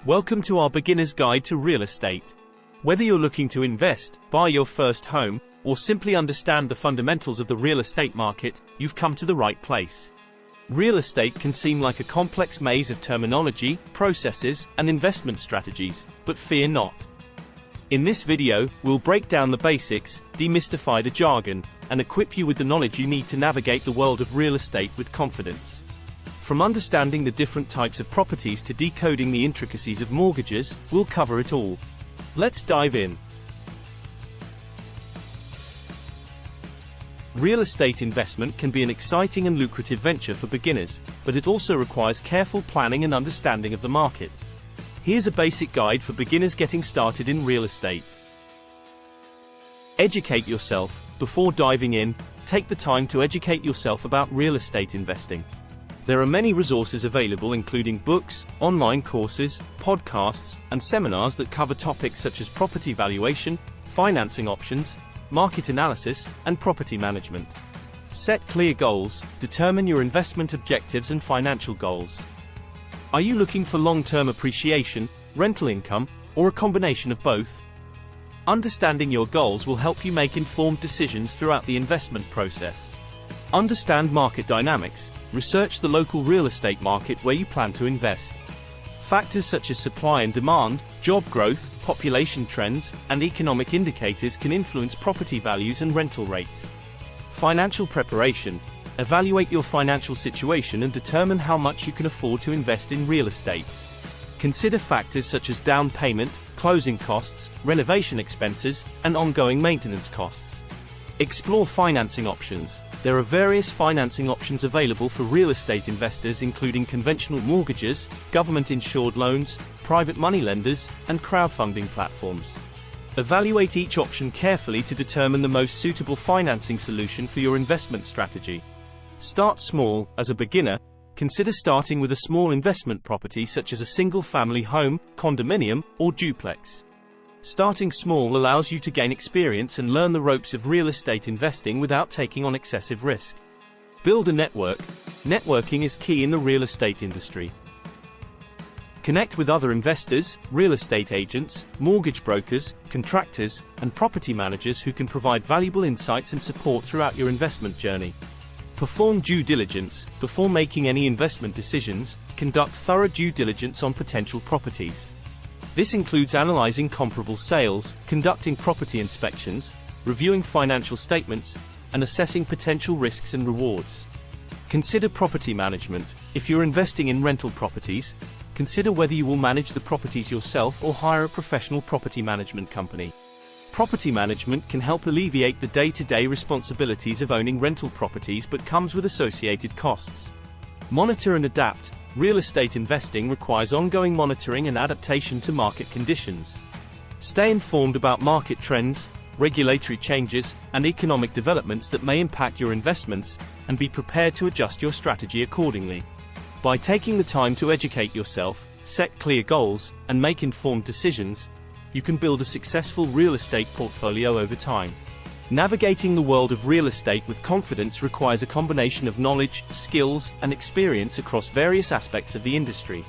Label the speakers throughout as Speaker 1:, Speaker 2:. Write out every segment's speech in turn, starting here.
Speaker 1: Welcome to our beginner's guide to real estate. Whether you're looking to invest, buy your first home, or simply understand the fundamentals of the real estate market, you've come to the right place. Real estate can seem like a complex maze of terminology, processes, and investment strategies, but fear not. In this video, we'll break down the basics, demystify the jargon, and equip you with the knowledge you need to navigate the world of real estate with confidence. From understanding the different types of properties to decoding the intricacies of mortgages, we'll cover it all. Let's dive in. Real estate investment can be an exciting and lucrative venture for beginners, but it also requires careful planning and understanding of the market. Here's a basic guide for beginners getting started in real estate. Educate yourself. Before diving in, take the time to educate yourself about real estate investing. There are many resources available, including books, online courses, podcasts, and seminars that cover topics such as property valuation, financing options, market analysis, and property management. Set clear goals. Determine your investment objectives and financial goals. Are you looking for long-term appreciation, rental income, or a combination of both? Understanding your goals will help you make informed decisions throughout the investment process. Understand market dynamics. Research the local real estate market where you plan to invest. Factors such as supply and demand, job growth, population trends, and economic indicators can influence property values and rental rates. Financial preparation. Evaluate your financial situation and determine how much you can afford to invest in real estate. Consider factors such as down payment, closing costs, renovation expenses, and ongoing maintenance costs. Explore financing options. There are various financing options available for real estate investors, including conventional mortgages, government-insured loans, private money lenders, and crowdfunding platforms. Evaluate each option carefully to determine the most suitable financing solution for your investment strategy. Start small. As a beginner, consider starting with a small investment property such as a single-family home, condominium, or duplex. Starting small allows you to gain experience and learn the ropes of real estate investing without taking on excessive risk. Build a network. Networking is key in the real estate industry. Connect with other investors, real estate agents, mortgage brokers, contractors, and property managers who can provide valuable insights and support throughout your investment journey. Perform due diligence. Before making any investment decisions, conduct thorough due diligence on potential properties. This includes analyzing comparable sales, conducting property inspections, reviewing financial statements, and assessing potential risks and rewards. Consider property management. If you're investing in rental properties, consider whether you will manage the properties yourself or hire a professional property management company. Property management can help alleviate the day-to-day responsibilities of owning rental properties but comes with associated costs. Monitor and adapt. Real estate investing requires ongoing monitoring and adaptation to market conditions. Stay informed about market trends, regulatory changes, and economic developments that may impact your investments, and be prepared to adjust your strategy accordingly. By taking the time to educate yourself, set clear goals, and make informed decisions, you can build a successful real estate portfolio over time. Navigating the world of real estate with confidence requires a combination of knowledge, skills, and experience across various aspects of the industry.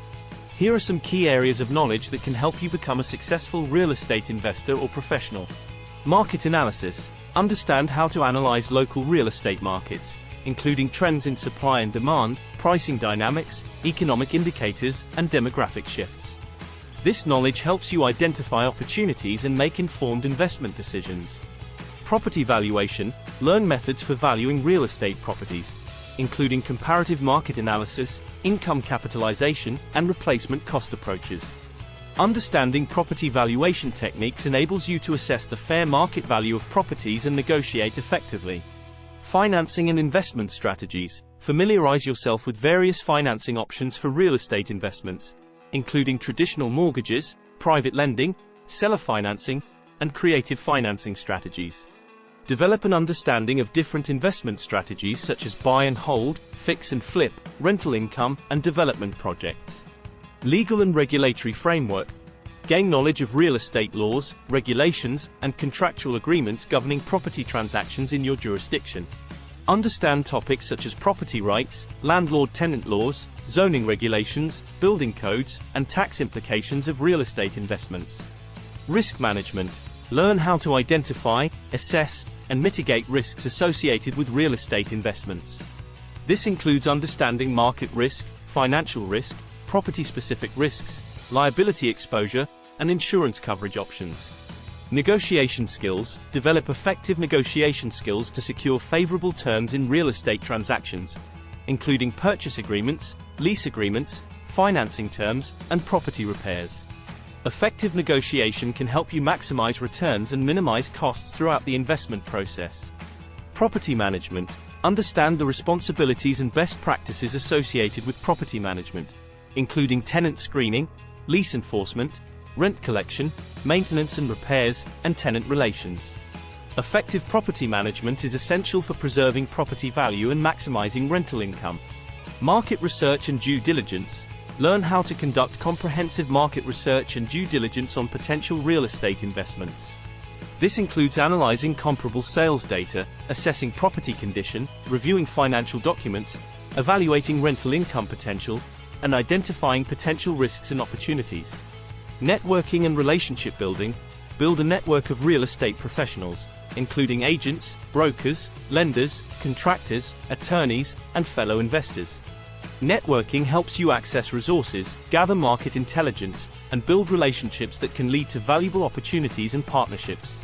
Speaker 1: Here are some key areas of knowledge that can help you become a successful real estate investor or professional. Market analysis. Understand how to analyze local real estate markets, including trends in supply and demand, pricing dynamics, economic indicators, and demographic shifts. This knowledge helps you identify opportunities and make informed investment decisions. Property valuation. Learn methods for valuing real estate properties, including comparative market analysis, income capitalization, and replacement cost approaches. Understanding property valuation techniques enables you to assess the fair market value of properties and negotiate effectively. Financing and investment strategies. Familiarize yourself with various financing options for real estate investments, including traditional mortgages, private lending, seller financing, and creative financing strategies. Develop an understanding of different investment strategies such as buy and hold, fix and flip, rental income, and development projects. Legal and regulatory framework. Gain knowledge of real estate laws, regulations, and contractual agreements governing property transactions in your jurisdiction. Understand topics such as property rights, landlord-tenant laws, zoning regulations, building codes, and tax implications of real estate investments. Risk management. Learn how to identify, assess, and mitigate risks associated with real estate investments. This includes understanding market risk, financial risk, property-specific risks, liability exposure, and insurance coverage options. Negotiation skills. Develop effective negotiation skills to secure favorable terms in real estate transactions, including purchase agreements, lease agreements, financing terms, and property repairs. Effective negotiation can help you maximize returns and minimize costs throughout the investment process. Property management. Understand the responsibilities and best practices associated with property management, including tenant screening, lease enforcement, rent collection, maintenance and repairs, and tenant relations. Effective property management is essential for preserving property value and maximizing rental income. Market research and due diligence. Learn how to conduct comprehensive market research and due diligence on potential real estate investments. This includes analyzing comparable sales data, assessing property condition, reviewing financial documents, evaluating rental income potential, and identifying potential risks and opportunities. Networking and relationship building. Build a network of real estate professionals, including agents, brokers, lenders, contractors, attorneys, and fellow investors. Networking helps you access resources, gather market intelligence, and build relationships that can lead to valuable opportunities and partnerships.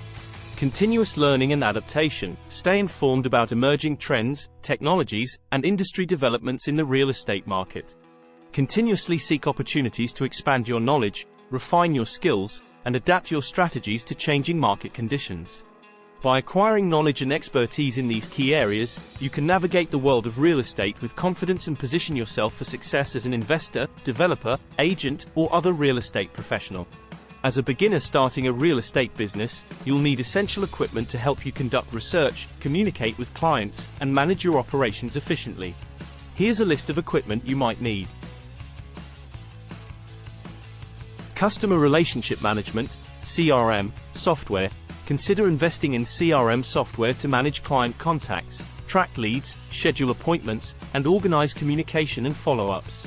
Speaker 1: Continuous learning and adaptation. Stay informed about emerging trends, technologies, and industry developments in the real estate market. Continuously seek opportunities to expand your knowledge, refine your skills, and adapt your strategies to changing market conditions. By acquiring knowledge and expertise in these key areas, you can navigate the world of real estate with confidence and position yourself for success as an investor, developer, agent, or other real estate professional. As a beginner starting a real estate business, you'll need essential equipment to help you conduct research, communicate with clients, and manage your operations efficiently. Here's a list of equipment you might need. Customer Relationship Management, CRM, software. Consider investing in CRM software to manage client contacts, track leads, schedule appointments, and organize communication and follow-ups.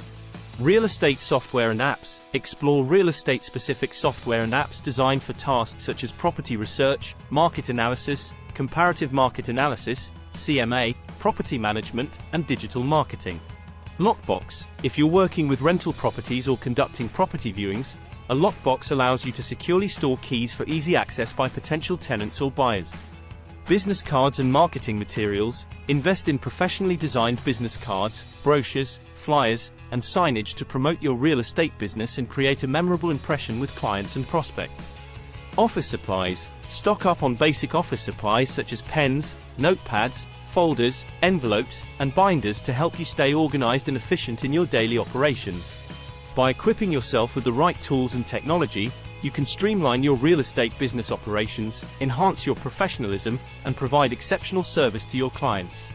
Speaker 1: Real estate software and apps. Explore real estate-specific software and apps designed for tasks such as property research, market analysis, comparative market analysis, CMA, property management, and digital marketing. Lockbox. If you're working with rental properties or conducting property viewings, a lockbox allows you to securely store keys for easy access by potential tenants or buyers. Business cards and marketing materials. Invest in professionally designed business cards, brochures, flyers, and signage to promote your real estate business and create a memorable impression with clients and prospects. Office supplies. Stock up on basic office supplies such as pens, notepads, folders, envelopes, and binders to help you stay organized and efficient in your daily operations. By equipping yourself with the right tools and technology, you can streamline your real estate business operations, enhance your professionalism, and provide exceptional service to your clients.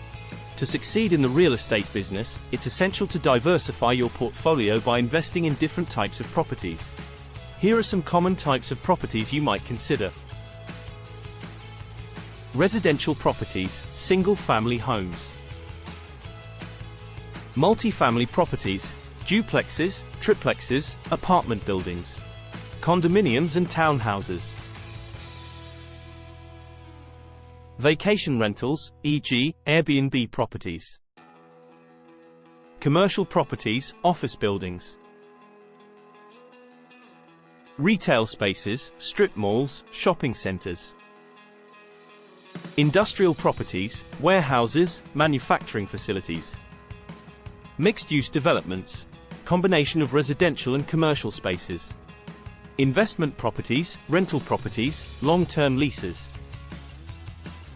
Speaker 1: To succeed in the real estate business, it's essential to diversify your portfolio by investing in different types of properties. Here are some common types of properties you might consider. Residential properties, single-family homes. Multi-family properties, duplexes, triplexes, apartment buildings. Condominiums and townhouses. Vacation rentals, e.g., Airbnb properties. Commercial properties, office buildings. Retail spaces, strip malls, shopping centers. Industrial properties, warehouses, manufacturing facilities. Mixed-use developments, combination of residential and commercial spaces. Investment properties, rental properties, long-term leases.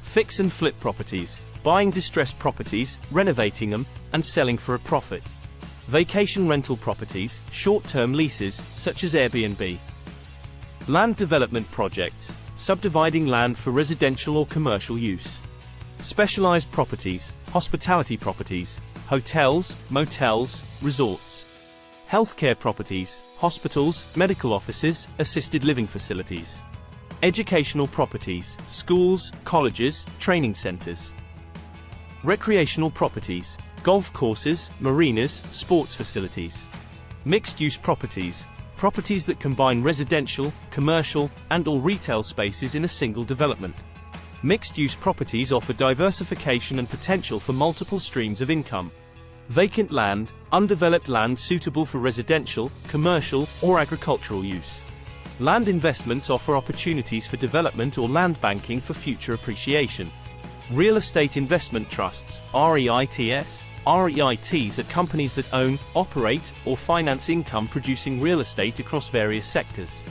Speaker 1: Fix and flip properties, buying distressed properties, renovating them, and selling for a profit. Vacation rental properties, short-term leases, such as Airbnb. Land development projects, subdividing land for residential or commercial use. Specialized properties, hospitality properties, hotels, motels, resorts. Healthcare properties, hospitals, medical offices, assisted living facilities. Educational properties, schools, colleges, training centers. Recreational properties, golf courses, marinas, sports facilities. Mixed-use properties, properties that combine residential, commercial, and/or retail spaces in a single development. Mixed-use properties offer diversification and potential for multiple streams of income. Vacant land, undeveloped land suitable for residential, commercial, or agricultural use. Land investments offer opportunities for development or land banking for future appreciation. Real estate investment trusts, REITs. REITs are companies that own, operate, or finance income-producing real estate across various sectors.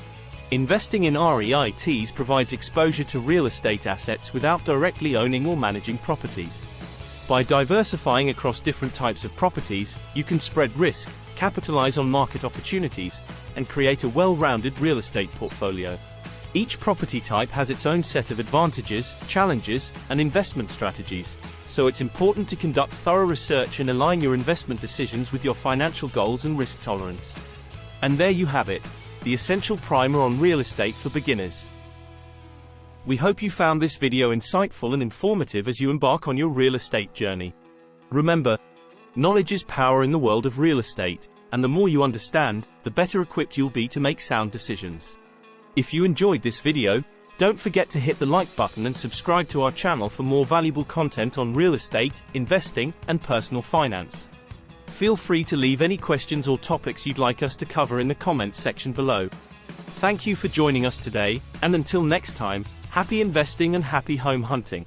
Speaker 1: Investing in REITs provides exposure to real estate assets without directly owning or managing properties. By diversifying across different types of properties, you can spread risk, capitalize on market opportunities, and create a well-rounded real estate portfolio. Each property type has its own set of advantages, challenges, and investment strategies, so it's important to conduct thorough research and align your investment decisions with your financial goals and risk tolerance. And there you have it, the essential primer on real estate for beginners. We hope you found this video insightful and informative as you embark on your real estate journey. Remember, knowledge is power in the world of real estate, and the more you understand, the better equipped you'll be to make sound decisions. If you enjoyed this video, don't forget to hit the like button and subscribe to our channel for more valuable content on real estate, investing, and personal finance. Feel free to leave any questions or topics you'd like us to cover in the comments section below. Thank you for joining us today, and until next time, happy investing and happy home hunting.